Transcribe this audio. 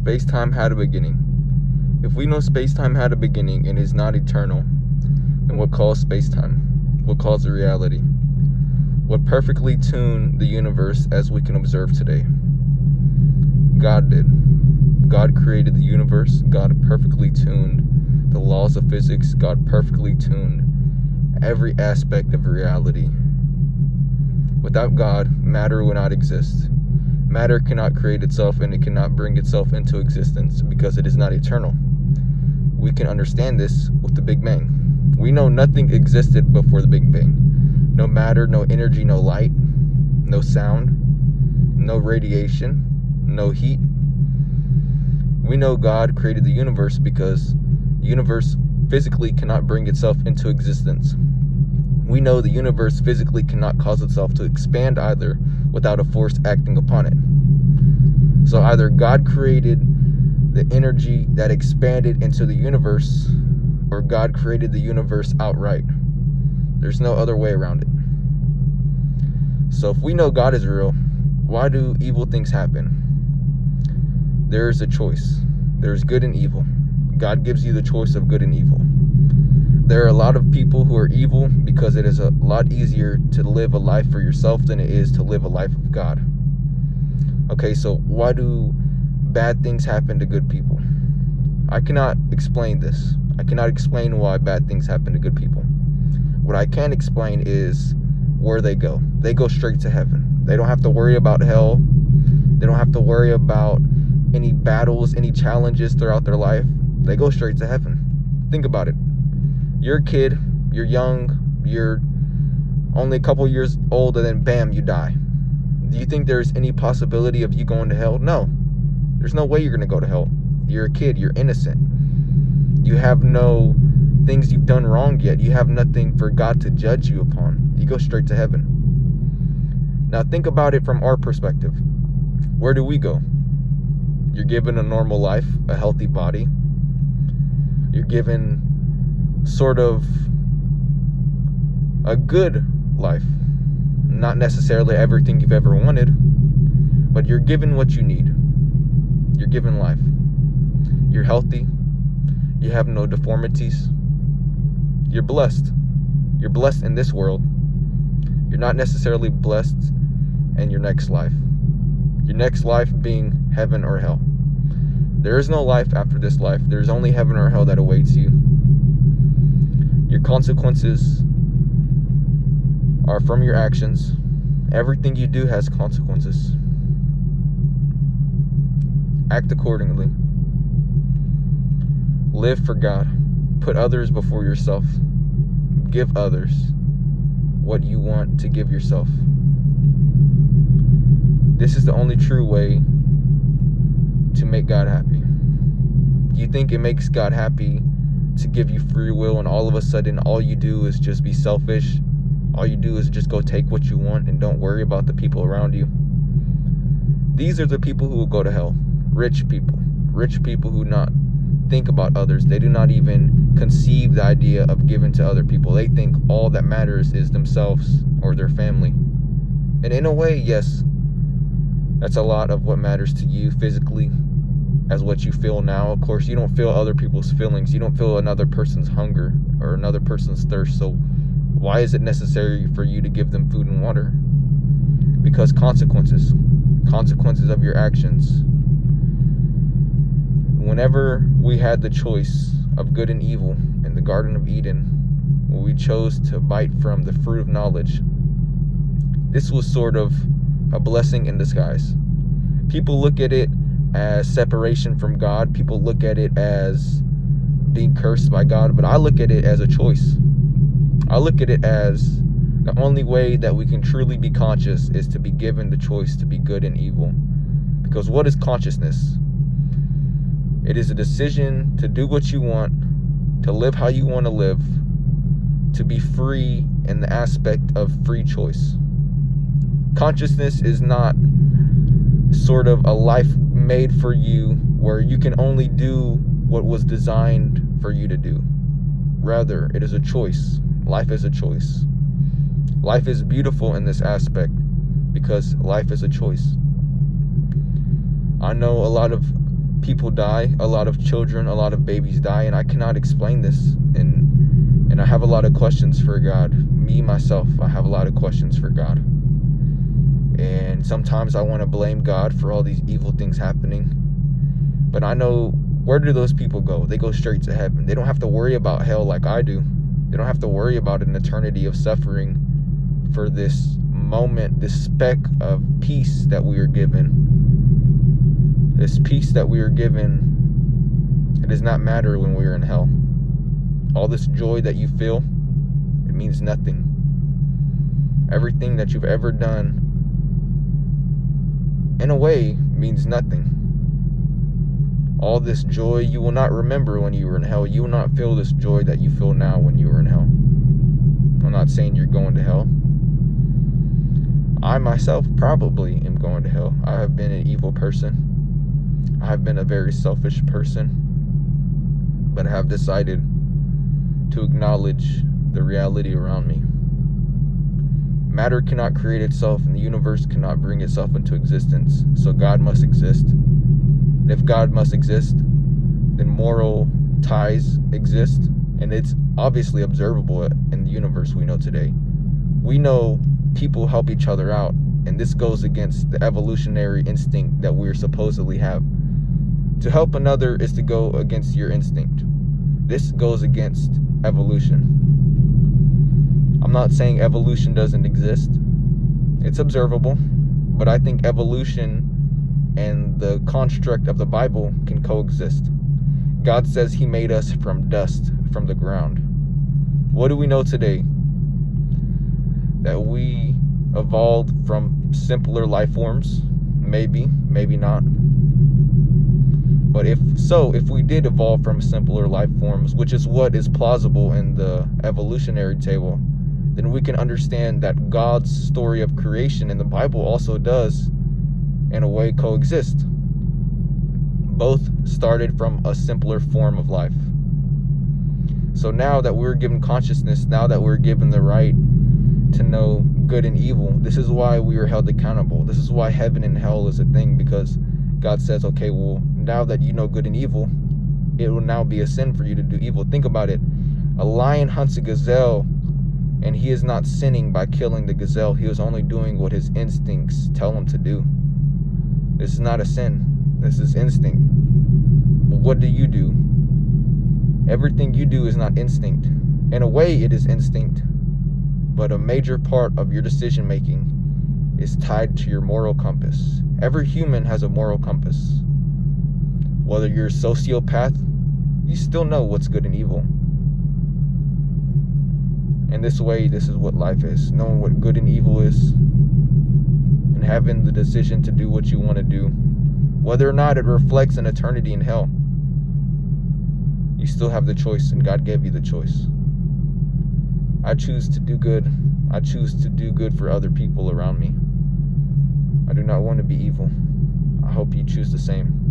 space-time had a beginning. If we know space-time had a beginning and is not eternal, then what caused space-time? What caused the reality? What perfectly tuned the universe as we can observe today? God did. God created the universe. God perfectly tuned the laws of physics. God perfectly tuned every aspect of reality. Without God, matter would not exist. Matter cannot create itself, and it cannot bring itself into existence because it is not eternal. We can understand this with the Big Bang. We know nothing existed before the Big Bang. No matter, no energy, no light, no sound, no radiation, no heat. We know God created the universe because the universe physically cannot bring itself into existence. We know the universe physically cannot cause itself to expand either without a force acting upon it. So either God created the energy that expanded into the universe, or God created the universe outright. There's no other way around it. So if we know God is real, why do evil things happen? There's a choice. There's good and evil. God gives you the choice of good and evil. There are a lot of people who are evil because it is a lot easier to live a life for yourself than it is to live a life of God. Okay, so why do bad things happen to good people? I cannot explain this. I cannot explain why bad things happen to good people. What I can explain is where they go. They go straight to heaven. They don't have to worry about hell. They don't have to worry about any battles, any challenges throughout their life. They go straight to heaven. Think about it. You're a kid, you're young, you're only a couple years old, and then bam, you die. Do you think there's any possibility of you going to hell? No. There's no way you're going to go to hell. You're a kid, you're innocent. You have no things you've done wrong yet. You have nothing for God to judge you upon. You go straight to heaven. Now think about it from our perspective. Where do we go? You're given a normal life, a healthy body. You're given sort of a good life. Not necessarily everything you've ever wanted, but you're given what you need. You're given life. You're healthy. You have no deformities. You're blessed. You're blessed in this world. You're not necessarily blessed in your next life. Your next life being heaven or hell. There is no life after this life. There's only heaven or hell that awaits you. Your consequences are from your actions. Everything you do has consequences. Act accordingly. Live for God. Put others before yourself. Give others what you want to give yourself. This is the only true way to make God happy. You think it makes God happy to give you free will, and all of a sudden all you do is just be selfish? All you do is just go take what you want and don't worry about the people around you? These are the people who will go to hell. Rich people who not think about others. They do not even conceive the idea of giving to other people. They think all that matters is themselves or their family. And in a way, yes, that's a lot of what matters to you physically, as what you feel now. Of course, you don't feel other people's feelings. You don't feel another person's hunger or another person's thirst. So why is it necessary for you to give them food and water? Because consequences of your actions. Whenever we had the choice of good and evil in the Garden of Eden, when we chose to bite from the fruit of knowledge, this was sort of a blessing in disguise. People look at it as separation from God. People look at it as being cursed by God, but I look at it as a choice. I look at it as the only way that we can truly be conscious is to be given the choice to be good and evil. Because what is consciousness? It is a decision to do what you want, to live how you want to live, to be free in the aspect of free choice. Consciousness is not sort of a life made for you where you can only do what was designed for you to do. Rather, it is a choice. Life is a choice. Life is beautiful in this aspect because life is a choice. I know a lot of people die, a lot of children, a lot of babies die, and I cannot explain this. And I have a lot of questions for God. Me, myself, I have a lot of questions for God. And sometimes I want to blame God for all these evil things happening. But I know, where do those people go? They go straight to heaven. They don't have to worry about hell like I do. They don't have to worry about an eternity of suffering for this moment, this speck of peace that we are given. This peace that we are given, it does not matter when we are in hell. All this joy that you feel, it means nothing. Everything that you've ever done, in a way, means nothing. All this joy you will not remember when you were in hell. You will not feel this joy that you feel now when you were in hell. I'm not saying you're going to hell. I myself probably am going to hell. I have been an evil person. I have been a very selfish person. But I have decided to acknowledge the reality around me. Matter cannot create itself, and the universe cannot bring itself into existence. So God must exist. And if God must exist, then moral ties exist. And it's obviously observable in the universe we know today. We know people help each other out, and this goes against the evolutionary instinct that we supposedly have. To help another is to go against your instinct. This goes against evolution. I'm not saying evolution doesn't exist. It's observable, but I think evolution and the construct of the Bible can coexist. God says he made us from dust, from the ground. What do we know today? That we evolved from simpler life forms? Maybe, maybe not. But if we did evolve from simpler life forms, which is what is plausible in the evolutionary table, then we can understand that God's story of creation in the Bible also does, in a way, coexist. Both started from a simpler form of life. So now that we're given consciousness, now that we're given the right to know good and evil, this is why we are held accountable. This is why heaven and hell is a thing, because God says, okay, well, now that you know good and evil, it will now be a sin for you to do evil. Think about it. A lion hunts a gazelle, and he is not sinning by killing the gazelle. He is only doing what his instincts tell him to do. This is not a sin. This is instinct. But what do? Everything you do is not instinct. In a way, it is instinct, but a major part of your decision making is tied to your moral compass. Every human has a moral compass. Whether you're a sociopath, you still know what's good and evil. In this way, this is what life is. Knowing what good and evil is, and having the decision to do what you want to do. Whether or not it reflects an eternity in hell, you still have the choice, and God gave you the choice. I choose to do good. I choose to do good for other people around me. I do not want to be evil. I hope you choose the same.